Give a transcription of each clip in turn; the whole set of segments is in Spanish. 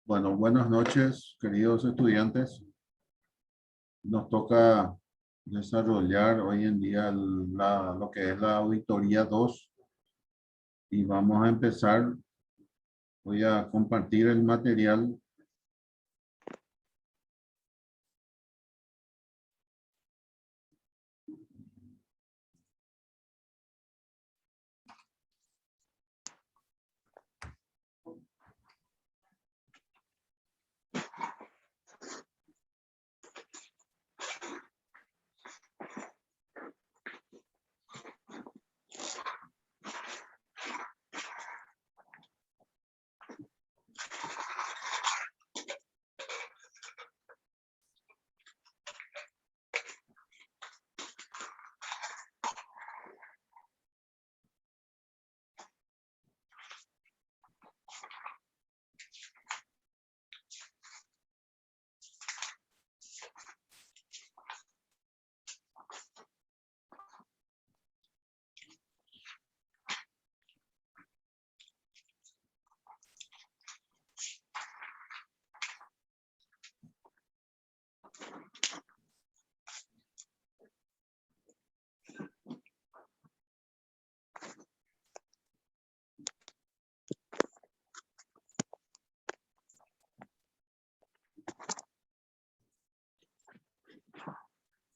Bueno, buenas noches, queridos estudiantes. Nos toca desarrollar hoy en día lo que es la auditoría 2 y vamos a empezar. Voy a compartir el material.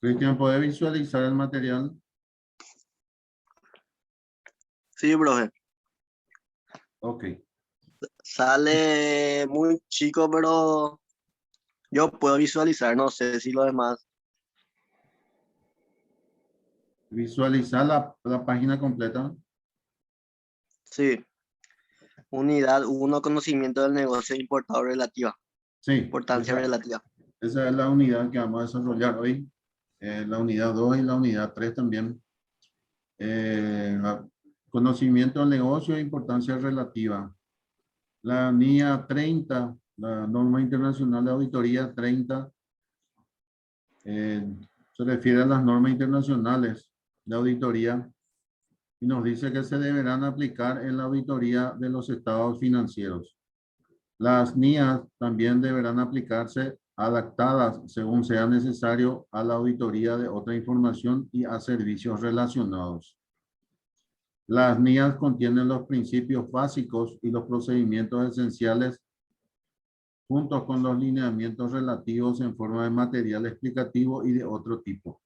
Cristian, ¿puede visualizar el material? Sí, profe. Ok. Sale muy chico, pero yo puedo visualizar, no sé si lo demás. Visualizar la página completa. Sí. Unidad 1, conocimiento del negocio importado relativa. Sí, Importancia relativa. esa es la unidad que vamos a desarrollar hoy. La unidad 2 y la unidad 3 también. Conocimiento del negocio e importancia relativa. La NIA 30, la norma internacional de auditoría 30, se refiere a las normas internacionales de auditoría y nos dice que se deberán aplicar en la auditoría de los estados financieros. Las NIAs también deberán aplicarse adaptadas según sea necesario a la auditoría de otra información y a servicios relacionados. Las NIAs contienen los principios básicos y los procedimientos esenciales juntos con los lineamientos relativos en forma de material explicativo y de otro tipo.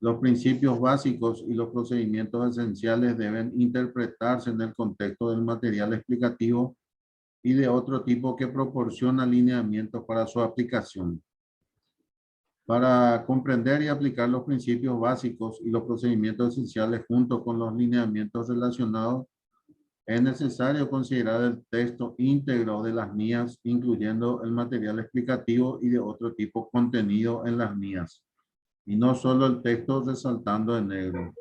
Los principios básicos y los procedimientos esenciales deben interpretarse en el contexto del material explicativo y de otro tipo que proporciona lineamientos para su aplicación. Para comprender y aplicar los principios básicos y los procedimientos esenciales junto con los lineamientos relacionados, es necesario considerar el texto íntegro de las NIAs, incluyendo el material explicativo y de otro tipo contenido en las NIAs, y no solo el texto resaltando en negro.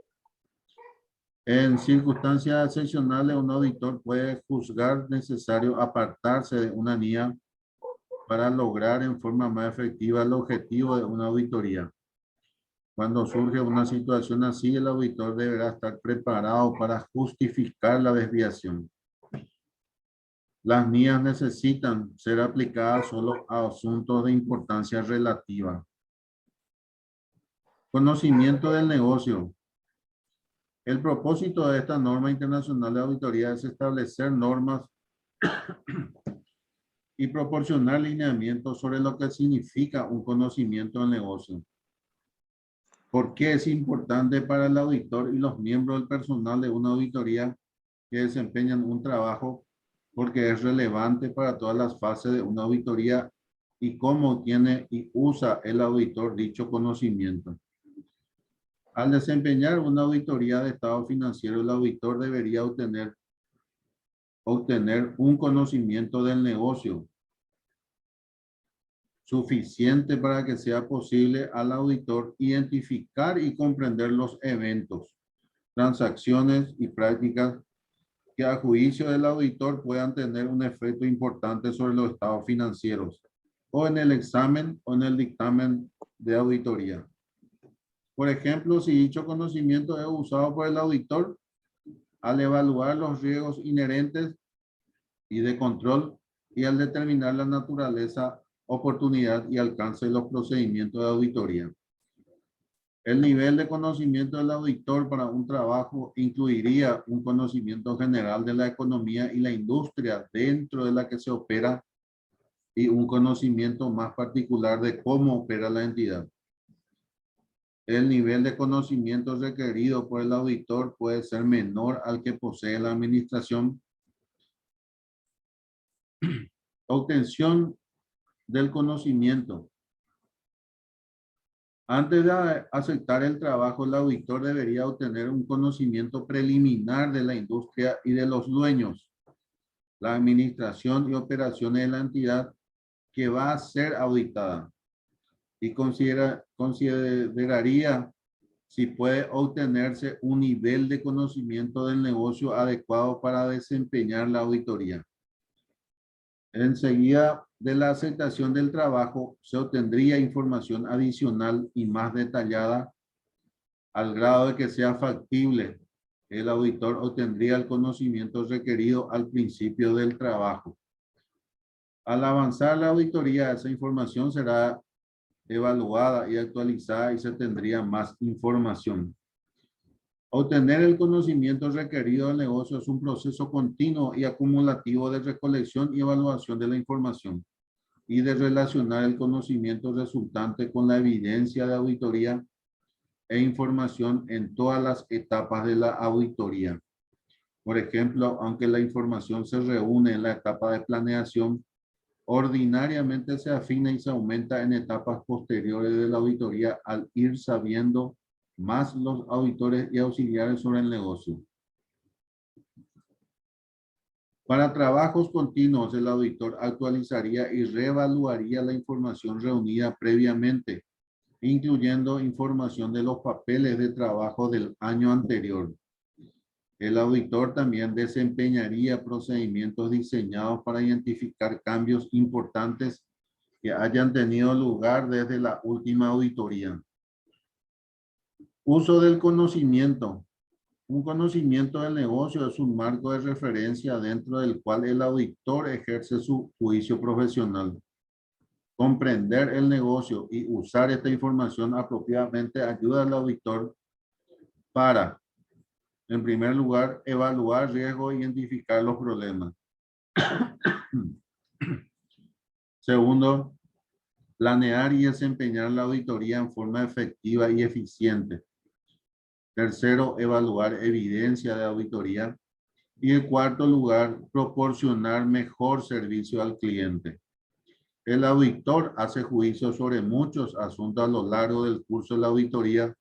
En circunstancias excepcionales, un auditor puede juzgar necesario apartarse de una NIA para lograr en forma más efectiva el objetivo de una auditoría. Cuando surge una situación así, el auditor deberá estar preparado para justificar la desviación. Las NIAs necesitan ser aplicadas solo a asuntos de importancia relativa. Conocimiento del negocio. El propósito de esta norma internacional de auditoría es establecer normas y proporcionar lineamientos sobre lo que significa un conocimiento del negocio. ¿Por qué es importante para el auditor y los miembros del personal de una auditoría que desempeñan un trabajo? Porque es relevante para todas las fases de una auditoría y cómo tiene y usa el auditor dicho conocimiento. Al desempeñar una auditoría de estado financiero, el auditor debería obtener un conocimiento del negocio suficiente para que sea posible al auditor identificar y comprender los eventos, transacciones y prácticas que a juicio del auditor puedan tener un efecto importante sobre los estados financieros o en el examen o en el dictamen de auditoría. Por ejemplo, si dicho conocimiento es usado por el auditor al evaluar los riesgos inherentes y de control y al determinar la naturaleza, oportunidad y alcance de los procedimientos de auditoría. El nivel de conocimiento del auditor para un trabajo incluiría un conocimiento general de la economía y la industria dentro de la que se opera y un conocimiento más particular de cómo opera la entidad. El nivel de conocimiento requerido por el auditor puede ser menor al que posee la administración. Obtención del conocimiento. Antes de aceptar el trabajo, el auditor debería obtener un conocimiento preliminar de la industria y de los dueños, la administración y operaciones de la entidad que va a ser auditada, y consideraría si puede obtenerse un nivel de conocimiento del negocio adecuado para desempeñar la auditoría. Enseguida de la aceptación del trabajo, se obtendría información adicional y más detallada al grado de que sea factible. El auditor obtendría el conocimiento requerido al principio del trabajo. Al avanzar la auditoría, esa información será evaluada y actualizada y se tendría más información. Obtener el conocimiento requerido del negocio es un proceso continuo y acumulativo de recolección y evaluación de la información y de relacionar el conocimiento resultante con la evidencia de auditoría e información en todas las etapas de la auditoría. Por ejemplo, aunque la información se reúne en la etapa de planeación, ordinariamente se afina y se aumenta en etapas posteriores de la auditoría al ir sabiendo más los auditores y auxiliares sobre el negocio. Para trabajos continuos, el auditor actualizaría y reevaluaría la información reunida previamente, incluyendo información de los papeles de trabajo del año anterior. El auditor también desempeñaría procedimientos diseñados para identificar cambios importantes que hayan tenido lugar desde la última auditoría. Uso del conocimiento. Un conocimiento del negocio es un marco de referencia dentro del cual el auditor ejerce su juicio profesional. Comprender el negocio y usar esta información apropiadamente ayuda al auditor para, en primer lugar, evaluar riesgos e identificar los problemas. Segundo, planear y desempeñar la auditoría en forma efectiva y eficiente. Tercero, evaluar evidencia de auditoría. Y en cuarto lugar, proporcionar mejor servicio al cliente. El auditor hace juicios sobre muchos asuntos a lo largo del curso de la auditoría,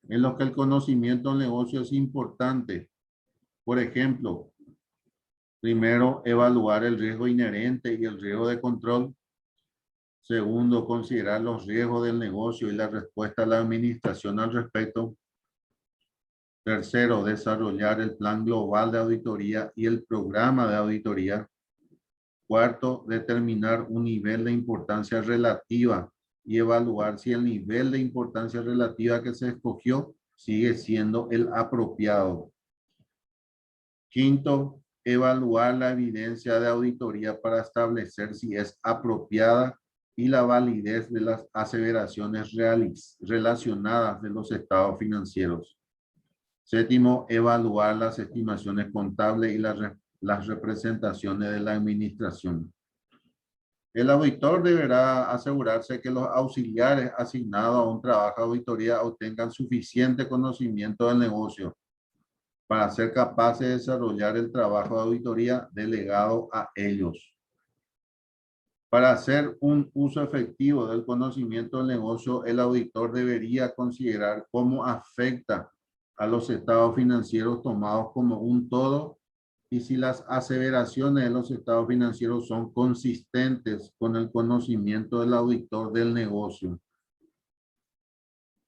en los que el conocimiento del negocio es importante. Por ejemplo, primero, evaluar el riesgo inherente y el riesgo de control. Segundo, considerar los riesgos del negocio y la respuesta de la administración al respecto. Tercero, desarrollar el plan global de auditoría y el programa de auditoría. Cuarto, determinar un nivel de importancia relativa y evaluar si el nivel de importancia relativa que se escogió sigue siendo el apropiado. Quinto, evaluar la evidencia de auditoría para establecer si es apropiada y la validez de las aseveraciones relacionadas de los estados financieros. Séptimo, evaluar las estimaciones contables y las representaciones de la administración. El auditor deberá asegurarse que los auxiliares asignados a un trabajo de auditoría obtengan suficiente conocimiento del negocio para ser capaces de desarrollar el trabajo de auditoría delegado a ellos. Para hacer un uso efectivo del conocimiento del negocio, el auditor debería considerar cómo afecta a los estados financieros tomados como un todo y si las aseveraciones de los estados financieros son consistentes con el conocimiento del auditor del negocio.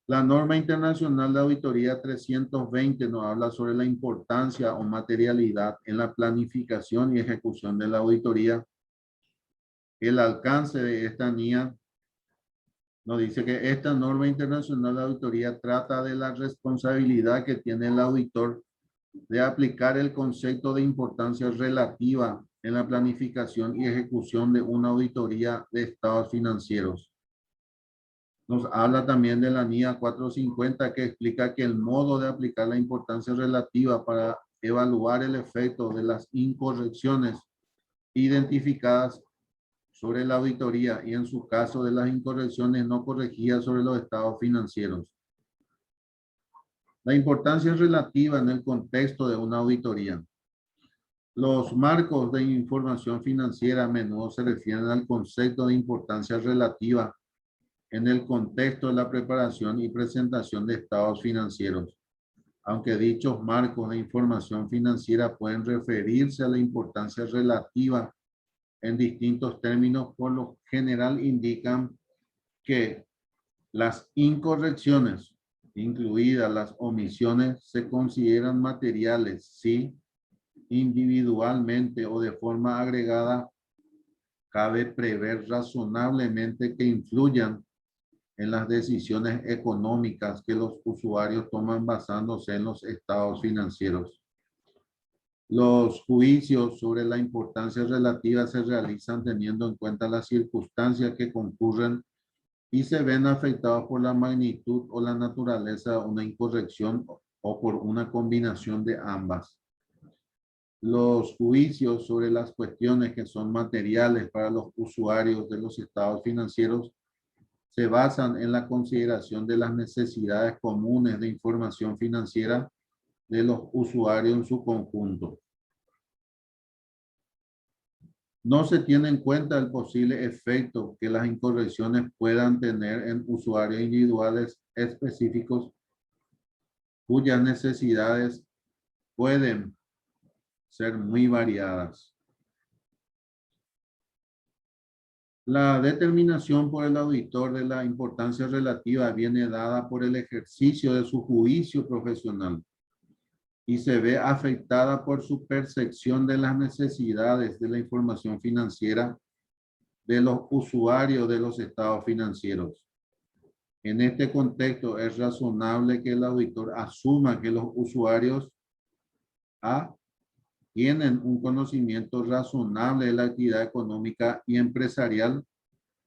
La norma internacional de auditoría 320 nos habla sobre la importancia o materialidad en la planificación y ejecución de la auditoría. El alcance de esta NIA nos dice que esta norma internacional de auditoría trata de la responsabilidad que tiene el auditor de aplicar el concepto de importancia relativa en la planificación y ejecución de una auditoría de estados financieros. Nos habla también de la NIA 450 que explica que el modo de aplicar la importancia relativa para evaluar el efecto de las incorrecciones identificadas sobre la auditoría y en su caso de las incorrecciones no corregidas sobre los estados financieros. La importancia relativa en el contexto de una auditoría. Los marcos de información financiera a menudo se refieren al concepto de importancia relativa en el contexto de la preparación y presentación de estados financieros. Aunque dichos marcos de información financiera pueden referirse a la importancia relativa en distintos términos, por lo general indican que las incorrecciones, incluidas las omisiones, se consideran materiales si individualmente o de forma agregada cabe prever razonablemente que influyan en las decisiones económicas que los usuarios toman basándose en los estados financieros. Los juicios sobre la importancia relativa se realizan teniendo en cuenta las circunstancias que concurren y se ven afectados por la magnitud o la naturaleza de una incorrección o por una combinación de ambas. Los juicios sobre las cuestiones que son materiales para los usuarios de los estados financieros se basan en la consideración de las necesidades comunes de información financiera de los usuarios en su conjunto. No se tiene en cuenta el posible efecto que las incorrecciones puedan tener en usuarios individuales específicos cuyas necesidades pueden ser muy variadas. La determinación por el auditor de la importancia relativa viene dada por el ejercicio de su juicio profesional y se ve afectada por su percepción de las necesidades de la información financiera de los usuarios de los estados financieros. En este contexto es razonable que el auditor asuma que los usuarios A tienen un conocimiento razonable de la actividad económica y empresarial,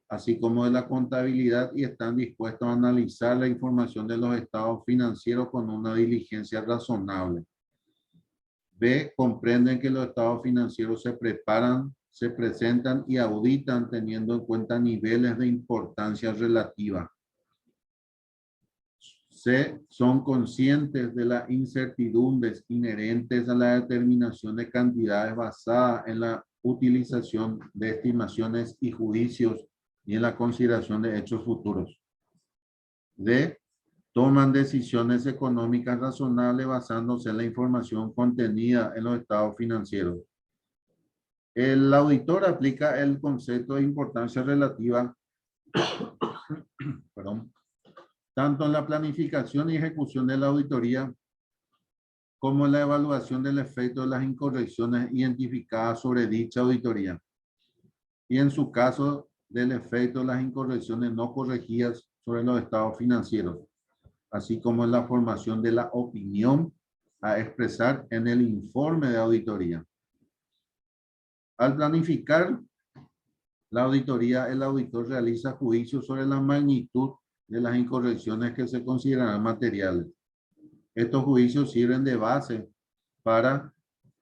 así como de la contabilidad, y están dispuestos a analizar la información de los estados financieros con una diligencia razonable. B, comprenden que los estados financieros se preparan, se presentan y auditan teniendo en cuenta niveles de importancia relativa. C, son conscientes de las incertidumbres inherentes a la determinación de cantidades basada en la utilización de estimaciones y juicios y en la consideración de hechos futuros. D, toman decisiones económicas razonables basándose en la información contenida en los estados financieros. El auditor aplica el concepto de importancia relativa tanto en la planificación y ejecución de la auditoría como en la evaluación del efecto de las incorrecciones identificadas sobre dicha auditoría y en su caso del efecto de las incorrecciones no corregidas sobre los estados financieros, así como en la formación de la opinión a expresar en el informe de auditoría. Al planificar la auditoría, el auditor realiza juicios sobre la magnitud de las incorrecciones que se consideran materiales. Estos juicios sirven de base para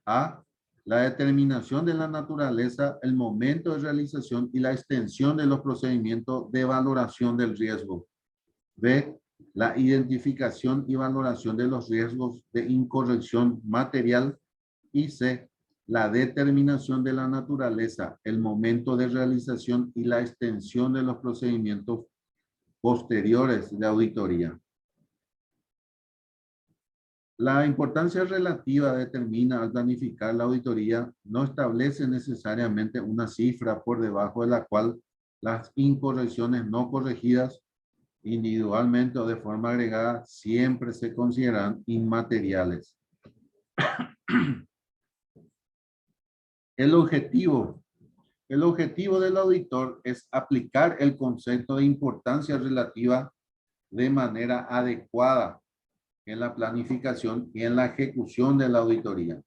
A, la determinación de la naturaleza, el momento de realización y la extensión de los procedimientos de valoración del riesgo. B, la identificación y valoración de los riesgos de incorrección material. Y C, la determinación de la naturaleza, el momento de realización y la extensión de los procedimientos posteriores de auditoría. La importancia relativa determina al planificar la auditoría no establece necesariamente una cifra por debajo de la cual las incorrecciones no corregidas individualmente o de forma agregada siempre se consideran inmateriales. El objetivo del auditor es aplicar el concepto de importancia relativa de manera adecuada en la planificación y en la ejecución de la auditoría.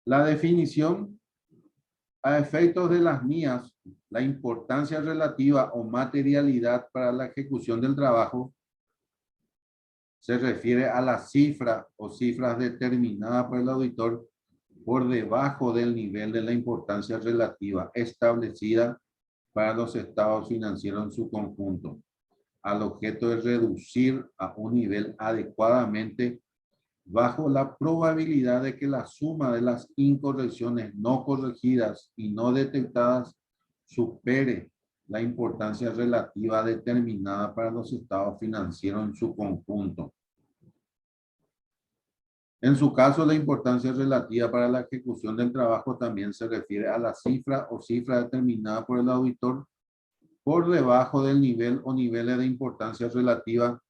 La definición a efectos de las mías, la importancia relativa o materialidad para la ejecución del trabajo se refiere a la cifra o cifras determinadas por el auditor por debajo del nivel de la importancia relativa establecida para los estados financieros en su conjunto, al objeto de reducir a un nivel adecuadamente bajo la probabilidad de que la suma de las incorrecciones no corregidas y no detectadas supere la importancia relativa determinada para los estados financieros en su conjunto. En su caso, la importancia relativa para la ejecución del trabajo también se refiere a la cifra o cifra determinada por el auditor por debajo del nivel o niveles de importancia relativa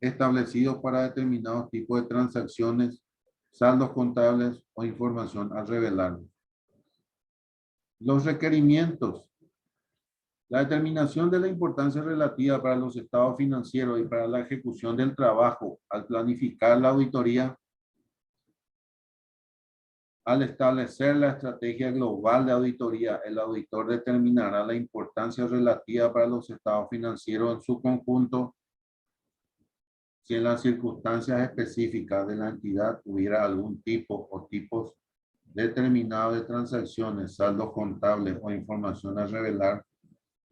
establecidos para determinados tipos de transacciones, saldos contables o información a revelar. Los requerimientos. La determinación de la importancia relativa para los estados financieros y para la ejecución del trabajo al planificar la auditoría, al establecer la estrategia global de auditoría, el auditor determinará la importancia relativa para los estados financieros en su conjunto si en las circunstancias específicas de la entidad hubiera algún tipo o tipos determinados de transacciones, saldos contables o información a revelar,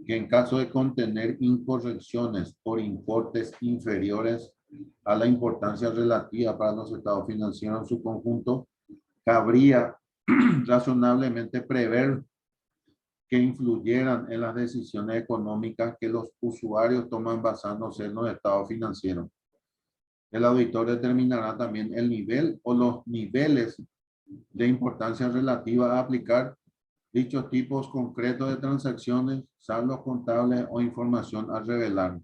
que en caso de contener incorrecciones por importes inferiores a la importancia relativa para los estados financieros en su conjunto, cabría razonablemente prever que influyeran en las decisiones económicas que los usuarios toman basándose en los estados financieros. El auditor determinará también el nivel o los niveles de importancia relativa a aplicar dichos tipos concretos de transacciones, saldos contables o información a revelar.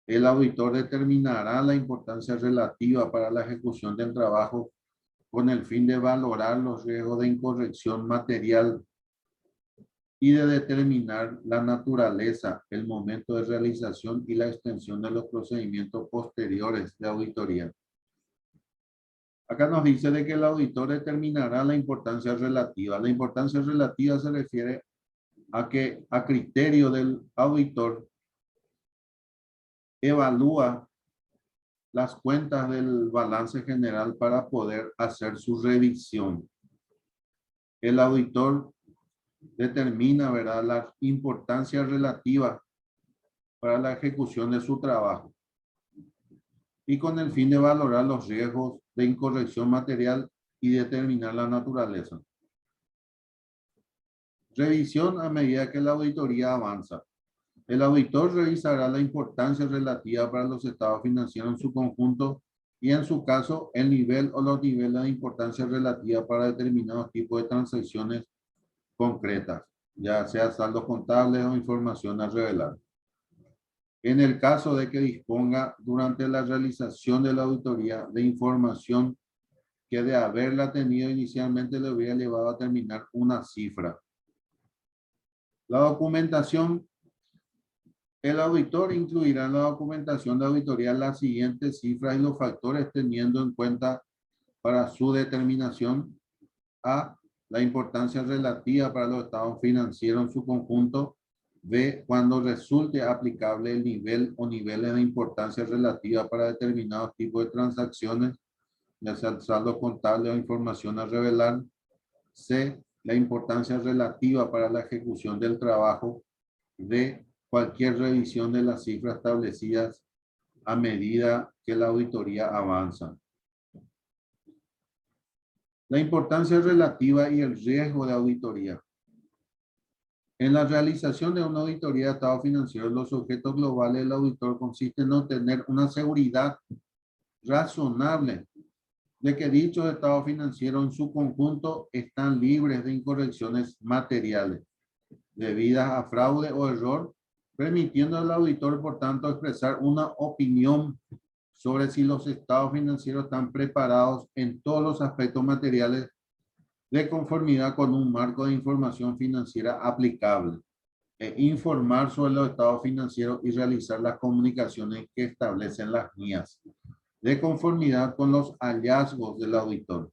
El auditor determinará la importancia relativa para la ejecución del trabajo con el fin de valorar los riesgos de incorrección material y de determinar la naturaleza, el momento de realización y la extensión de los procedimientos posteriores de auditoría. Acá nos dice de que el auditor determinará la importancia relativa. La importancia relativa se refiere a que a criterio del auditor evalúa las cuentas del balance general para poder hacer su revisión. El auditor determina, ¿verdad?, la importancia relativa para la ejecución de su trabajo y con el fin de valorar los riesgos de incorrección material y determinar la naturaleza. Revisión a medida que la auditoría avanza. El auditor revisará la importancia relativa para los estados financieros en su conjunto y en su caso el nivel o los niveles de importancia relativa para determinados tipos de transacciones concretas, ya sea saldos contables o información a revelar. En el caso de que disponga durante la realización de la auditoría de información que de haberla tenido inicialmente le hubiera llevado a determinar una cifra. La documentación. El auditor incluirá en la documentación de auditoría las siguientes cifras y los factores teniendo en cuenta para su determinación: A, la importancia relativa para los estados financieros en su conjunto; B, cuando resulte aplicable el nivel o niveles de importancia relativa para determinados tipos de transacciones, ya sea saldo contable o información a revelar; C, la importancia relativa para la ejecución del trabajo; D, cualquier revisión de las cifras establecidas a medida que la auditoría avanza. La importancia relativa y el riesgo de auditoría. En la realización de una auditoría de estado financiero, los objetos globales del auditor consisten en obtener una seguridad razonable de que dichos estados financieros en su conjunto están libres de incorrecciones materiales debidas a fraude o error, permitiendo al auditor, por tanto, expresar una opinión sobre si los estados financieros están preparados en todos los aspectos materiales de conformidad con un marco de información financiera aplicable. informar sobre los estados financieros y realizar las comunicaciones que establecen las guías, de conformidad con los hallazgos del auditor.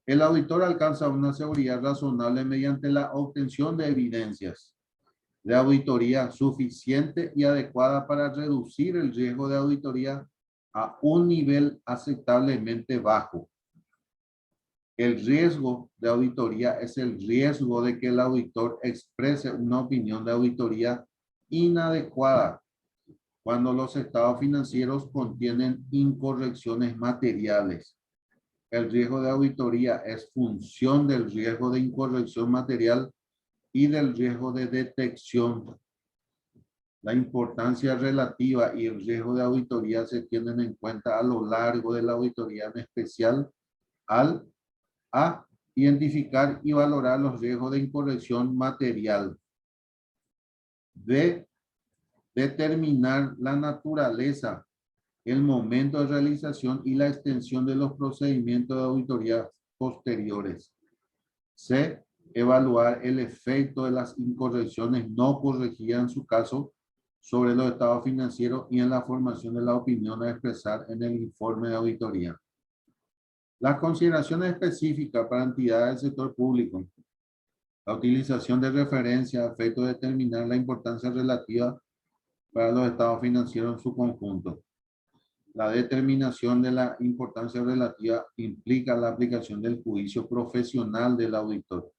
El auditor alcanza una seguridad razonable mediante la obtención de evidencias de auditoría suficiente y adecuada para reducir el riesgo de auditoría a un nivel aceptablemente bajo. El riesgo de auditoría es el riesgo de que el auditor exprese una opinión de auditoría inadecuada cuando los estados financieros contienen incorrecciones materiales. El riesgo de auditoría es función del riesgo de incorrección material y del riesgo de detección. La importancia relativa y el riesgo de auditoría se tienen en cuenta a lo largo de la auditoría, en especial a identificar y valorar los riesgos de incorrección material. B, determinar la naturaleza, el momento de realización y la extensión de los procedimientos de auditoría posteriores. C, evaluar el efecto de las incorrecciones no corregidas en su caso sobre los estados financieros y en la formación de la opinión a expresar en el informe de auditoría. Las consideraciones específicas para entidades del sector público. La utilización de referencia a efecto de determinar la importancia relativa para los estados financieros en su conjunto. La determinación de la importancia relativa implica la aplicación del juicio profesional del auditor.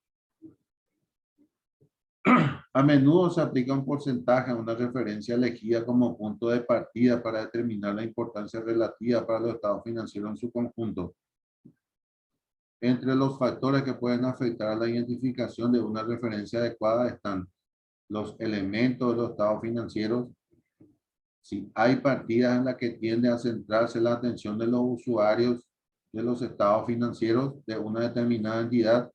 A menudo se aplica un porcentaje a una referencia elegida como punto de partida para determinar la importancia relativa para los estados financieros en su conjunto. Entre los factores que pueden afectar a la identificación de una referencia adecuada están los elementos de los estados financieros. Si hay partidas en las que tiende a centrarse la atención de los usuarios de los estados financieros de una determinada entidad,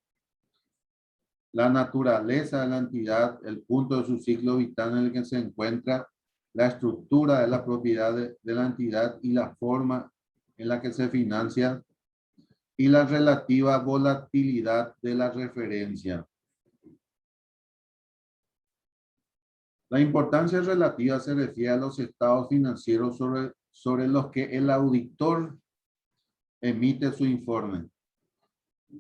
la naturaleza de la entidad, el punto de su ciclo vital en el que se encuentra, la estructura de la propiedad de la entidad y la forma en la que se financia, y la relativa volatilidad de la referencia. La importancia relativa se refiere a los estados financieros sobre los que el auditor emite su informe.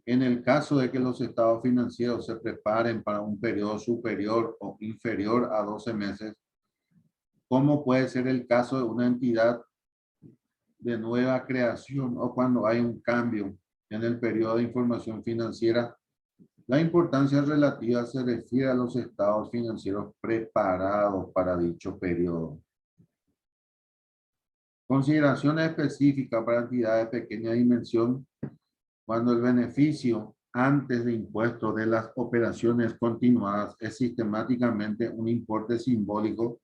En el caso de que los estados financieros se preparen para un periodo superior o inferior a 12 meses, como puede ser el caso de una entidad de nueva creación o cuando hay un cambio en el periodo de información financiera, la importancia relativa se refiere a los estados financieros preparados para dicho periodo. Consideraciones específicas para entidades de pequeña dimensión. Cuando el beneficio antes de impuestos de las operaciones continuadas es sistemáticamente un importe simbólico,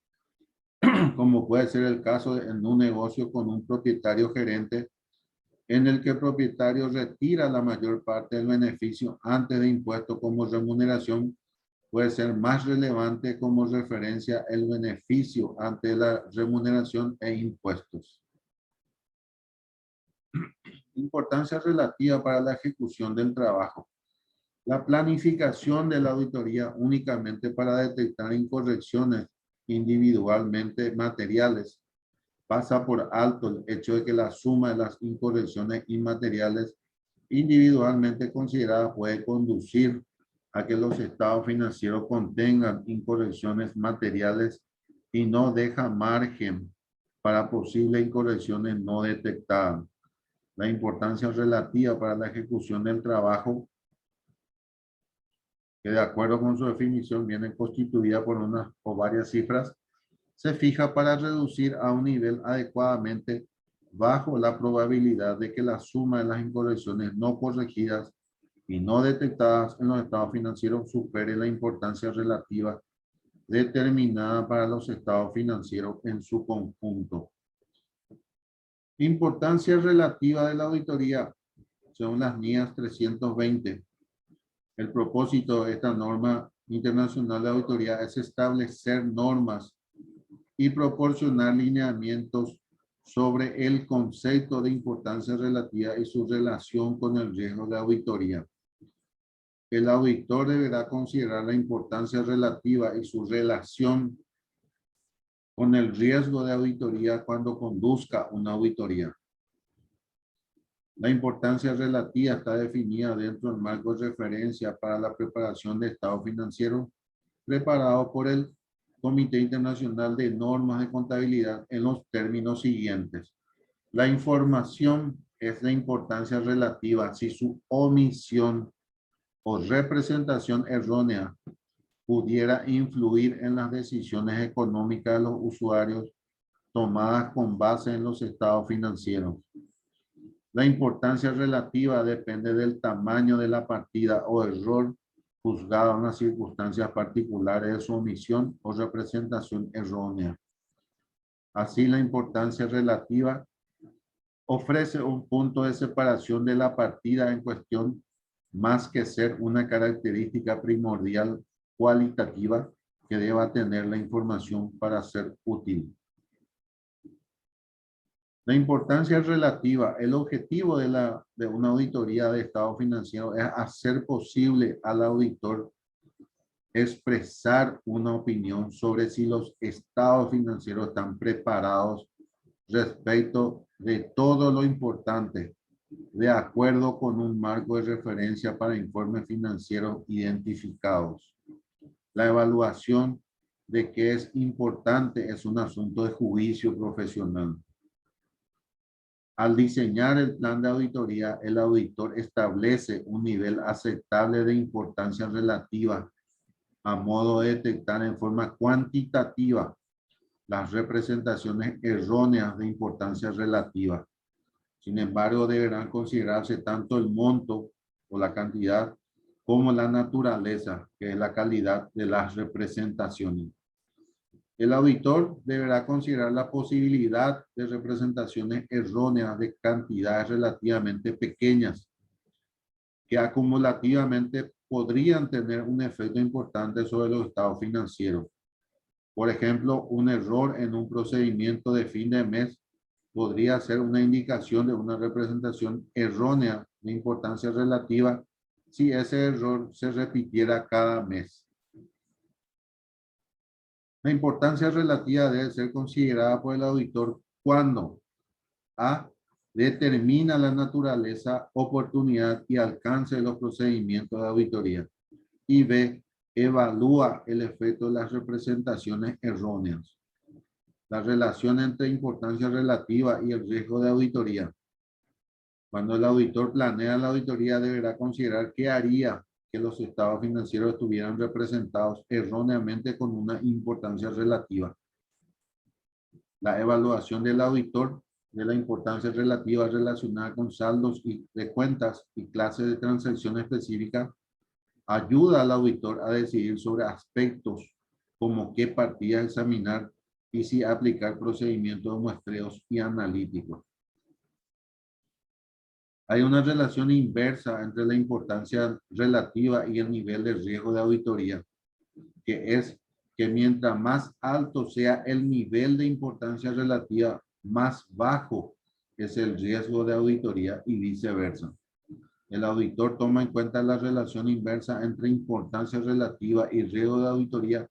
como puede ser el caso en un negocio con un propietario gerente, en el que el propietario retira la mayor parte del beneficio antes de impuestos como remuneración, puede ser más relevante como referencia el beneficio antes de la remuneración e impuestos. Importancia relativa para la ejecución del trabajo. La planificación de la auditoría únicamente para detectar incorrecciones individualmente materiales pasa por alto el hecho de que la suma de las incorrecciones inmateriales individualmente consideradas puede conducir a que los estados financieros contengan incorrecciones materiales y no deja margen para posibles incorrecciones no detectadas. La importancia relativa para la ejecución del trabajo, que de acuerdo con su definición viene constituida por unas o varias cifras, se fija para reducir a un nivel adecuadamente bajo la probabilidad de que la suma de las incorrecciones no corregidas y no detectadas en los estados financieros supere la importancia relativa determinada para los estados financieros en su conjunto. Importancia relativa de la auditoría, según las NIAS 320. El propósito de esta norma internacional de auditoría es establecer normas y proporcionar lineamientos sobre el concepto de importancia relativa y su relación con el riesgo de auditoría. el auditor deberá considerar la importancia relativa y su relación con el riesgo de auditoría cuando conduzca una auditoría. La importancia relativa está definida dentro del marco de referencia para la preparación de estado financiero preparado por el Comité Internacional de Normas de Contabilidad en los términos siguientes. La información es de importancia relativa si su omisión o representación errónea pudiera influir en las decisiones económicas de los usuarios tomadas con base en los estados financieros. La importancia relativa depende del tamaño de la partida o error juzgado en las circunstancias particulares de su omisión o representación errónea. Así, la importancia relativa ofrece un punto de separación de la partida en cuestión más que ser una característica primordial cualitativa que deba tener la información para ser útil. La importancia relativa, el objetivo de una auditoría de estado financiero es hacer posible al auditor expresar una opinión sobre si los estados financieros están preparados respecto de todo lo importante, de acuerdo con un marco de referencia para informes financieros identificados. La evaluación de qué es importante es un asunto de juicio profesional. Al diseñar el plan de auditoría, el auditor establece un nivel aceptable de importancia relativa a modo de detectar en forma cuantitativa las representaciones erróneas de importancia relativa. Sin embargo, deberán considerarse tanto el monto o la cantidad como la naturaleza, que es la calidad de las representaciones. El auditor deberá considerar la posibilidad de representaciones erróneas de cantidades relativamente pequeñas que acumulativamente podrían tener un efecto importante sobre los estados financieros. Por ejemplo, un error en un procedimiento de fin de mes podría ser una indicación de una representación errónea de importancia relativa si ese error se repitiera cada mes. La importancia relativa debe ser considerada por el auditor cuando A. Determina la naturaleza, oportunidad y alcance de los procedimientos de auditoría. Y B. Evalúa el efecto de las representaciones erróneas. La relación entre importancia relativa y el riesgo de auditoría. Cuando el auditor planea la auditoría, deberá considerar qué haría que los estados financieros estuvieran representados erróneamente con una importancia relativa. La evaluación del auditor de la importancia relativa relacionada con saldos de cuentas y clases de transacción específicas ayuda al auditor a decidir sobre aspectos como qué partida examinar y si aplicar procedimientos de muestreos y analíticos. Hay una relación inversa entre la importancia relativa y el nivel de riesgo de auditoría, que es que mientras más alto sea el nivel de importancia relativa, más bajo es el riesgo de auditoría y viceversa. El auditor toma en cuenta la relación inversa entre importancia relativa y riesgo de auditoría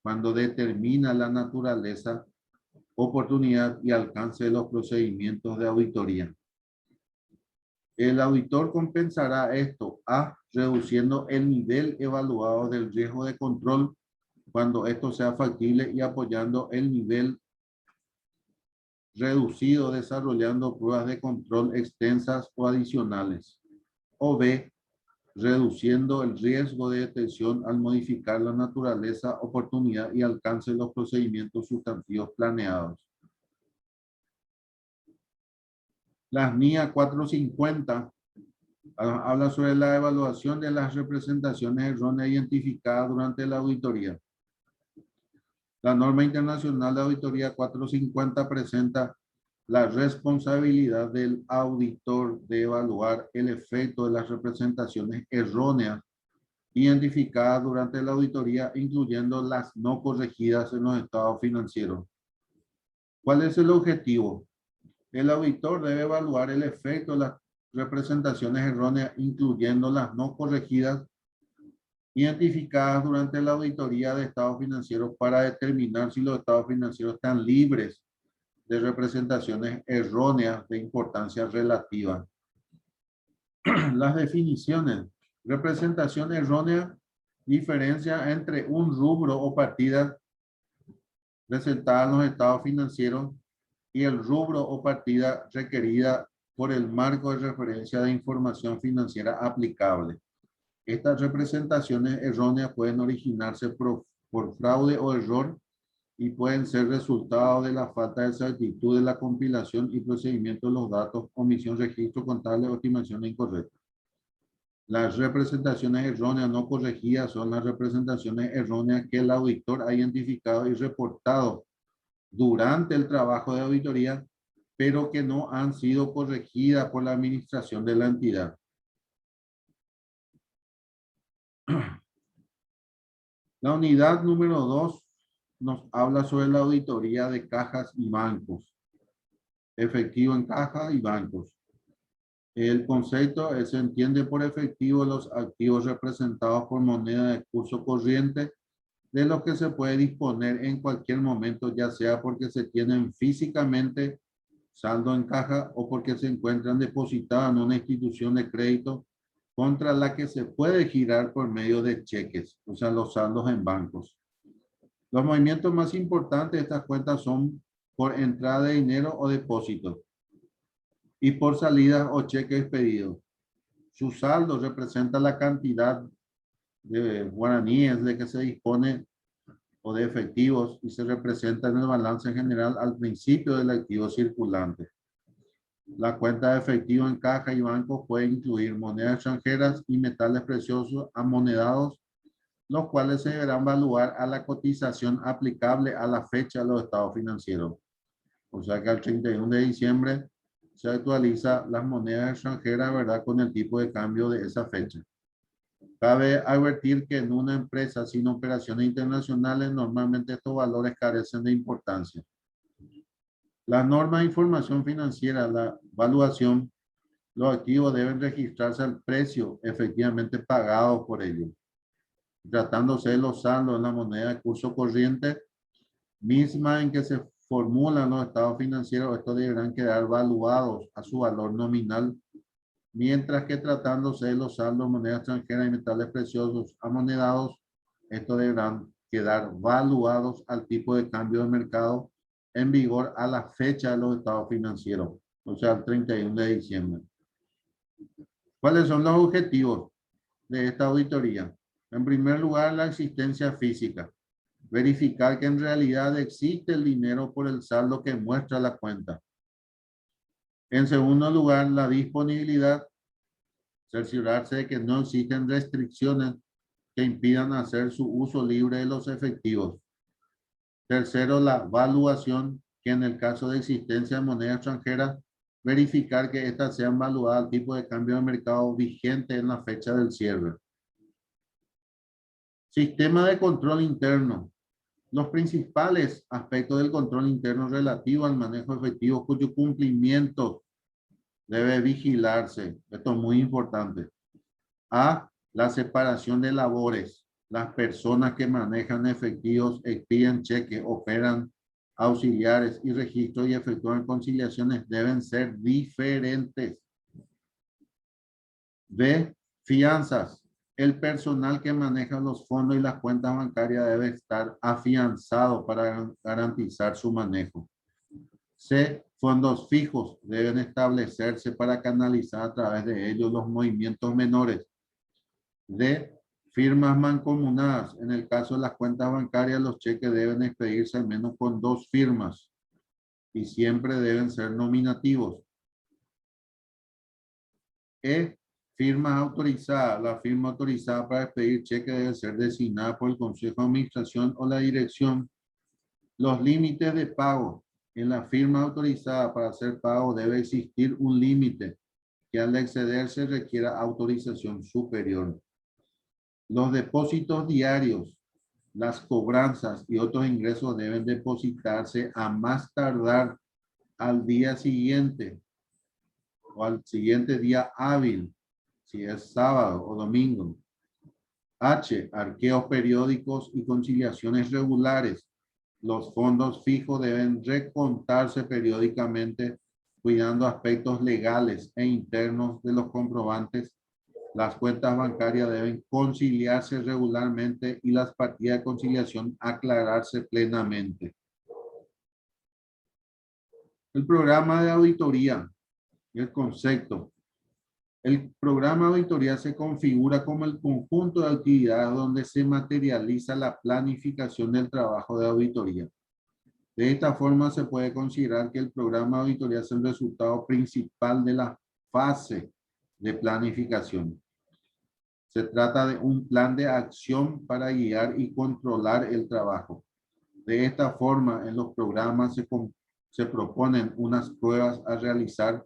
cuando determina la naturaleza, oportunidad y alcance de los procedimientos de auditoría. El auditor compensará esto A, reduciendo el nivel evaluado del riesgo de control cuando esto sea factible y apoyando el nivel reducido desarrollando pruebas de control extensas o adicionales. O B, reduciendo el riesgo de detección al modificar la naturaleza, oportunidad y alcance de los procedimientos sustantivos planeados. La NIA 450 habla sobre la evaluación de las representaciones erróneas identificadas durante la auditoría. La norma internacional de auditoría 450 presenta la responsabilidad del auditor de evaluar el efecto de las representaciones erróneas identificadas durante la auditoría, incluyendo las no corregidas en los estados financieros. ¿Cuál es el objetivo? El auditor debe evaluar el efecto de las representaciones erróneas, incluyendo las no corregidas identificadas durante la auditoría de estados financieros para determinar si los estados financieros están libres de representaciones erróneas de importancia relativa. Las definiciones. Representación errónea, diferencia entre un rubro o partida presentada en los estados financieros y el rubro o partida requerida por el marco de referencia de información financiera aplicable. Estas representaciones erróneas pueden originarse por fraude o error y pueden ser resultado de la falta de exactitud de la compilación y procedimiento de los datos, omisión, registro contable o estimación incorrecta. Las representaciones erróneas no corregidas son las representaciones erróneas que el auditor ha identificado y reportado durante el trabajo de auditoría, pero que no han sido corregidas por la administración de la entidad. La unidad número 2 nos habla sobre la auditoría de cajas y bancos. Efectivo en caja y bancos. El concepto se entiende por efectivo los activos representados por moneda de curso corriente, de los que se puede disponer en cualquier momento, ya sea porque se tienen físicamente saldo en caja o porque se encuentran depositados en una institución de crédito contra la que se puede girar por medio de cheques, o sea, los saldos en bancos. Los movimientos más importantes de estas cuentas son por entrada de dinero o depósito y por salida o cheque expedido. Su saldo representa la cantidad de guaraníes de que se dispone o de efectivos y se representa en el balance general al principio del activo circulante. La cuenta de efectivo en caja y bancos puede incluir monedas extranjeras y metales preciosos amonedados, los cuales se deberán evaluar a la cotización aplicable a la fecha de los estados financieros. O sea que al 31 de diciembre se actualiza las monedas extranjeras, ¿verdad?, con el tipo de cambio de esa fecha. Cabe advertir que en una empresa sin operaciones internacionales, normalmente estos valores carecen de importancia. Las normas de información financiera, la evaluación, los activos deben registrarse al precio efectivamente pagado por ellos. Tratándose de los saldos en la moneda de curso corriente, misma en que se formulan los estados financieros, estos deberán quedar evaluados a su valor nominal, mientras que tratándose de los saldos, moneda extranjera y metales preciosos amonedados, estos deberán quedar valuados al tipo de cambio de mercado en vigor a la fecha de los estados financieros, o sea, el 31 de diciembre. ¿Cuáles son los objetivos de esta auditoría? En primer lugar, la existencia física. Verificar que en realidad existe el dinero por el saldo que muestra la cuenta. En segundo lugar, la disponibilidad. Cerciorarse de que no existen restricciones que impidan hacer su uso libre de los efectivos. Tercero, la valuación, que en el caso de existencia de moneda extranjera, verificar que éstas sean valuadas al tipo de cambio de mercado vigente en la fecha del cierre. Sistema de control interno. Los principales aspectos del control interno relativo al manejo efectivo cuyo cumplimiento debe vigilarse. Esto es muy importante. A, la separación de labores. Las personas que manejan efectivos, expiden cheques, operan auxiliares y registros y efectúan conciliaciones deben ser diferentes. B, fianzas. El personal que maneja los fondos y las cuentas bancarias debe estar afianzado para garantizar su manejo. C, fondos fijos deben establecerse para canalizar a través de ellos los movimientos menores. D, firmas mancomunadas. En el caso de las cuentas bancarias, los cheques deben expedirse al menos con 2 firmas y siempre deben ser nominativos. E, firmas autorizadas. La firma autorizada para expedir cheques debe ser designada por el Consejo de Administración o la dirección. Los límites de pago. En la firma autorizada para hacer pago debe existir un límite que al excederse requiera autorización superior. Los depósitos diarios, las cobranzas y otros ingresos deben depositarse a más tardar al día siguiente o al siguiente día hábil, si es sábado o domingo. H, arqueos periódicos y conciliaciones regulares. Los fondos fijos deben recontarse periódicamente, cuidando aspectos legales e internos de los comprobantes. Las cuentas bancarias deben conciliarse regularmente y las partidas de conciliación aclararse plenamente. El programa de auditoría y el concepto. El programa de auditoría se configura como el conjunto de actividades donde se materializa la planificación del trabajo de auditoría. De esta forma se puede considerar que el programa de auditoría es el resultado principal de la fase de planificación. Se trata de un plan de acción para guiar y controlar el trabajo. De esta forma, en los programas se proponen unas pruebas a realizar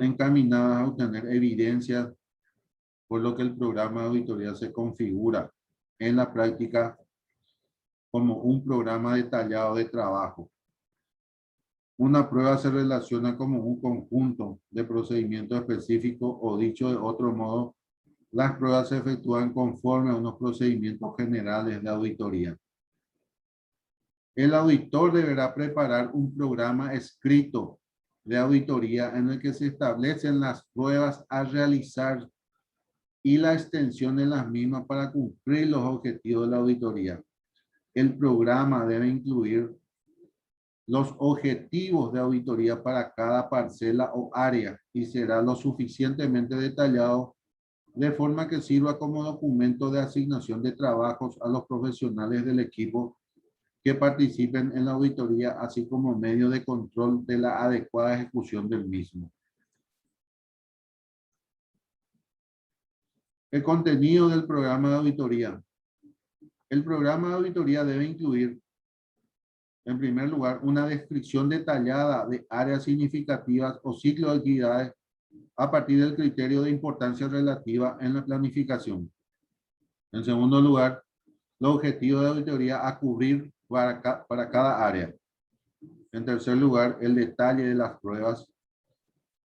encaminadas a obtener evidencias, por lo que el programa de auditoría se configura en la práctica como un programa detallado de trabajo. Una prueba se relaciona como un conjunto de procedimientos específicos, o dicho de otro modo, las pruebas se efectúan conforme a unos procedimientos generales de auditoría. El auditor deberá preparar un programa escrito de auditoría en el que se establecen las pruebas a realizar y la extensión de las mismas para cumplir los objetivos de la auditoría. El programa debe incluir los objetivos de auditoría para cada parcela o área y será lo suficientemente detallado de forma que sirva como documento de asignación de trabajos a los profesionales del equipo que participen en la auditoría, así como medio de control de la adecuada ejecución del mismo. El contenido del programa de auditoría. El programa de auditoría debe incluir, en primer lugar, una descripción detallada de áreas significativas o ciclos de actividades a partir del criterio de importancia relativa en la planificación. En segundo lugar, los objetivos de auditoría a cubrir para cada área. En tercer lugar, el detalle de las pruebas.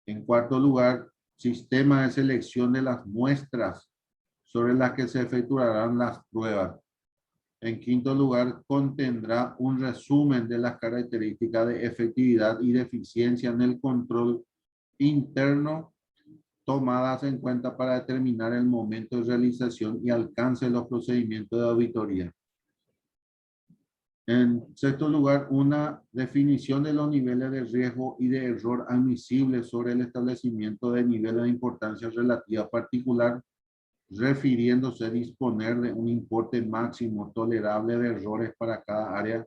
En cuarto lugar, sistema de selección de las muestras sobre las que se efectuarán las pruebas. En quinto lugar, contendrá un resumen de las características de efectividad y de eficiencia en el control interno tomadas en cuenta para determinar el momento de realización y alcance de los procedimientos de auditoría. En sexto lugar, una definición de los niveles de riesgo y de error admisibles sobre el establecimiento de niveles de importancia relativa particular, refiriéndose a disponer de un importe máximo tolerable de errores para cada área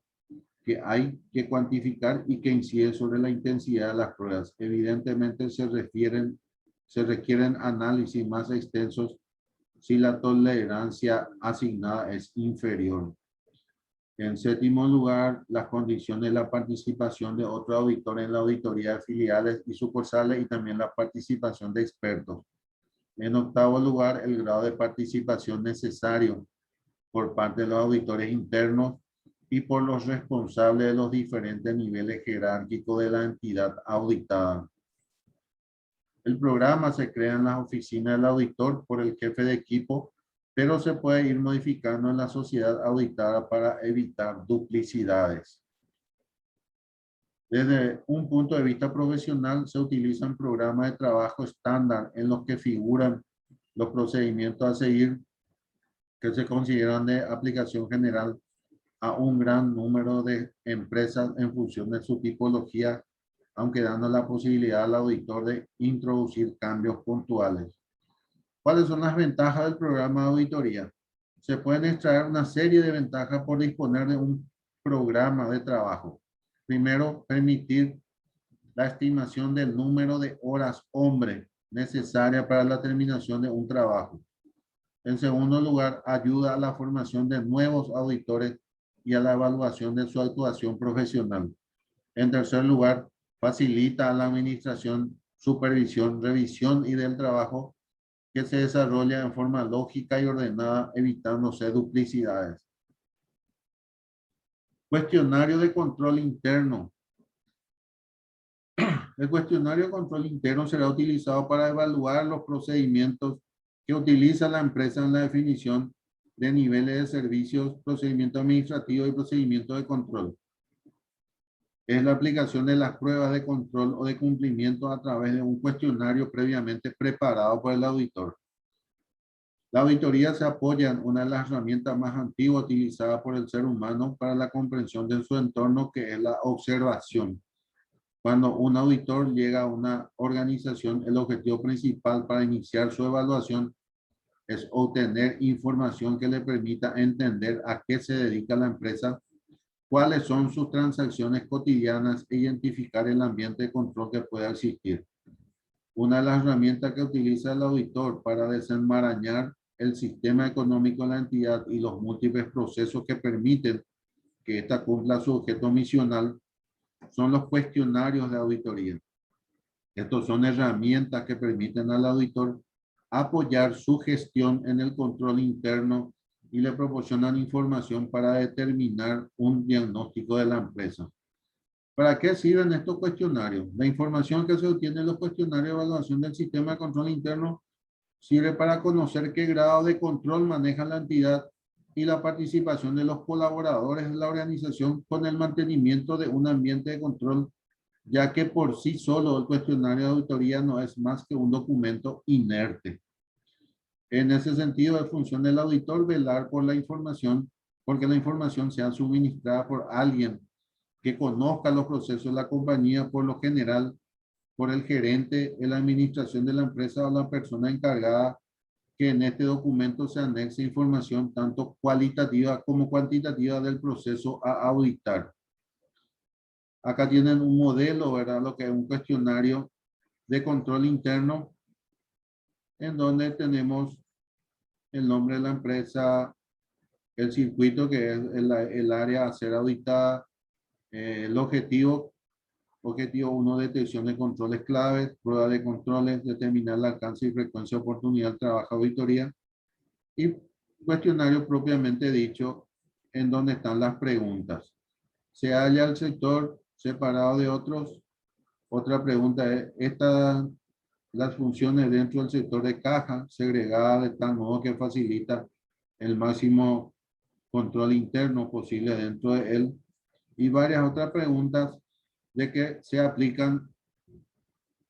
que hay que cuantificar y que incide sobre la intensidad de las pruebas. Evidentemente se requieren análisis más extensos si la tolerancia asignada es inferior. En séptimo lugar, las condiciones de la participación de otro auditor en la auditoría de filiales y sucursales y también la participación de expertos. En octavo lugar, el grado de participación necesario por parte de los auditores internos y por los responsables de los diferentes niveles jerárquicos de la entidad auditada. El programa se crea en las oficinas del auditor por el jefe de equipo, pero se puede ir modificando en la sociedad auditada para evitar duplicidades. Desde un punto de vista profesional, se utilizan programas de trabajo estándar en los que figuran los procedimientos a seguir que se consideran de aplicación general a un gran número de empresas en función de su tipología, aunque dando la posibilidad al auditor de introducir cambios puntuales. ¿Cuáles son las ventajas del programa de auditoría? Se pueden extraer una serie de ventajas por disponer de un programa de trabajo. Primero, permitir la estimación del número de horas hombre necesaria para la terminación de un trabajo. En segundo lugar, ayuda a la formación de nuevos auditores y a la evaluación de su actuación profesional. En tercer lugar, facilita la administración, supervisión, revisión y del trabajo que se desarrolla en forma lógica y ordenada, evitándose duplicidades. Cuestionario de control interno. El cuestionario de control interno será utilizado para evaluar los procedimientos que utiliza la empresa en la definición de niveles de servicios, procedimiento administrativo y procedimiento de control. Es la aplicación de las pruebas de control o de cumplimiento a través de un cuestionario previamente preparado por el auditor. La auditoría se apoya en una de las herramientas más antiguas utilizadas por el ser humano para la comprensión de su entorno, que es la observación. Cuando un auditor llega a una organización, el objetivo principal para iniciar su evaluación es obtener información que le permita entender a qué se dedica la empresa, cuáles son sus transacciones cotidianas e identificar el ambiente de control que pueda existir. Una de las herramientas que utiliza el auditor para desenmarañar el sistema económico de la entidad y los múltiples procesos que permiten que ésta cumpla su objeto misional son los cuestionarios de auditoría. Estos son herramientas que permiten al auditor apoyar su gestión en el control interno y le proporcionan información para determinar un diagnóstico de la empresa. ¿Para qué sirven estos cuestionarios? La información que se obtiene en los cuestionarios de evaluación del sistema de control interno sirve para conocer qué grado de control maneja la entidad y la participación de los colaboradores de la organización con el mantenimiento de un ambiente de control, ya que por sí solo el cuestionario de auditoría no es más que un documento inerte. En ese sentido, es función del auditor velar por la información, porque la información sea suministrada por alguien que conozca los procesos de la compañía, por lo general por el gerente en la administración de la empresa o la persona encargada, que en este documento se anexe información tanto cualitativa como cuantitativa del proceso a auditar. Acá tienen un modelo, ¿verdad? Lo que es un cuestionario de control interno, en donde tenemos el nombre de la empresa, el circuito que es el área a ser auditada, el objetivo 1, detección de controles claves, prueba de controles, determinar el alcance y frecuencia de oportunidad, trabajo, auditoría, y cuestionario propiamente dicho, en donde están las preguntas. ¿Se halla el sector separado de otros? Otra pregunta es, las funciones dentro del sector de caja, segregadas de tal modo que facilita el máximo control interno posible dentro de él, y varias otras preguntas de que se aplican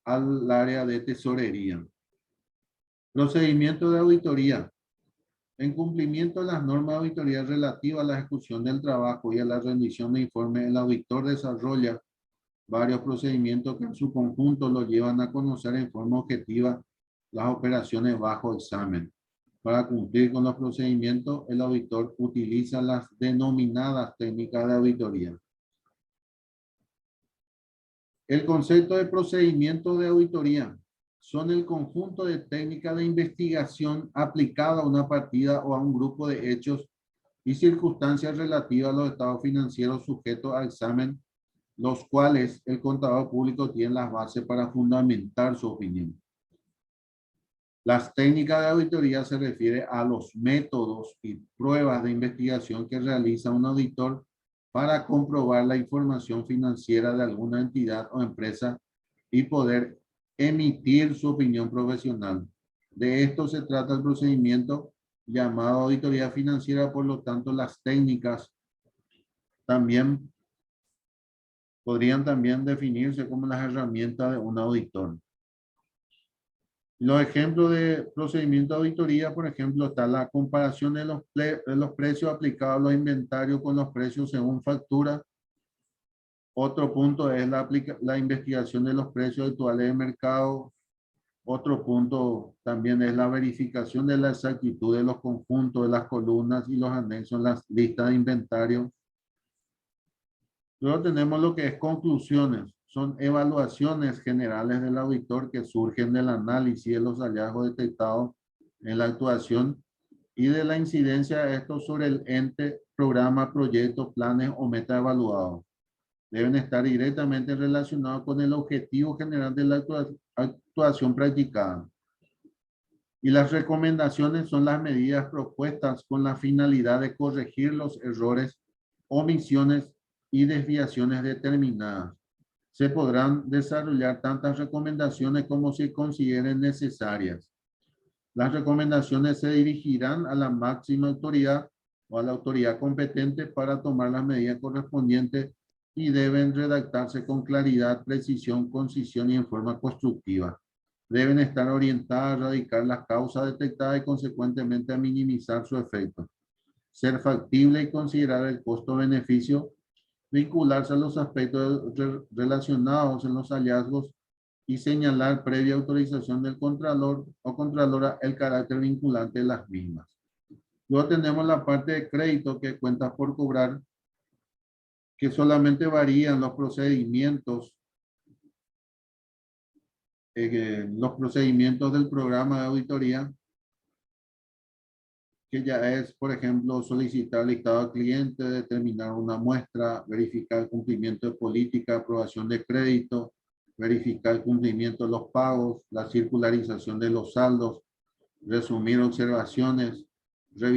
al área de tesorería. Procedimiento de auditoría. En cumplimiento de las normas de auditoría relativas a la ejecución del trabajo y a la rendición de informes, el auditor desarrolla varios procedimientos que en su conjunto lo llevan a conocer en forma objetiva las operaciones bajo examen. Para cumplir con los procedimientos, el auditor utiliza las denominadas técnicas de auditoría. El concepto de procedimiento de auditoría son el conjunto de técnicas de investigación aplicada a una partida o a un grupo de hechos y circunstancias relativas a los estados financieros sujetos a examen, los cuales el contador público tiene las bases para fundamentar su opinión. Las técnicas de auditoría se refiere a los métodos y pruebas de investigación que realiza un auditor para comprobar la información financiera de alguna entidad o empresa y poder emitir su opinión profesional. De esto se trata el procedimiento llamado auditoría financiera. Por lo tanto, las técnicas también podrían también definirse como las herramientas de un auditor. Los ejemplos de procedimiento de auditoría, por ejemplo, está la comparación de los precios aplicados a los inventarios con los precios según factura. Otro punto es la investigación de los precios actuales de mercado. Otro punto también es la verificación de la exactitud de los conjuntos, de las columnas y los anexos en las listas de inventario. Luego tenemos lo que es conclusiones. Son evaluaciones generales del auditor que surgen del análisis de los hallazgos detectados en la actuación y de la incidencia de estos sobre el ente, programa, proyecto, planes o meta evaluados. Deben estar directamente relacionados con el objetivo general de la actuación practicada. Y las recomendaciones son las medidas propuestas con la finalidad de corregir los errores, omisiones y desviaciones determinadas. Se podrán desarrollar tantas recomendaciones como se consideren necesarias. Las recomendaciones se dirigirán a la máxima autoridad o a la autoridad competente para tomar las medidas correspondientes y deben redactarse con claridad, precisión, concisión y en forma constructiva. Deben estar orientadas a erradicar las causas detectadas y consecuentemente a minimizar su efecto. Ser factible y considerar el costo-beneficio, vincularse a los aspectos relacionados en los hallazgos y señalar previa autorización del contralor o contralora el carácter vinculante de las mismas. Luego tenemos la parte de crédito que cuentas por cobrar, que solamente varían los procedimientos del programa de auditoría, que ya es, por ejemplo, solicitar listado al cliente, determinar una muestra, verificar el cumplimiento de política, aprobación de crédito, verificar el cumplimiento de los pagos, la circularización de los saldos, resumir observaciones, revisar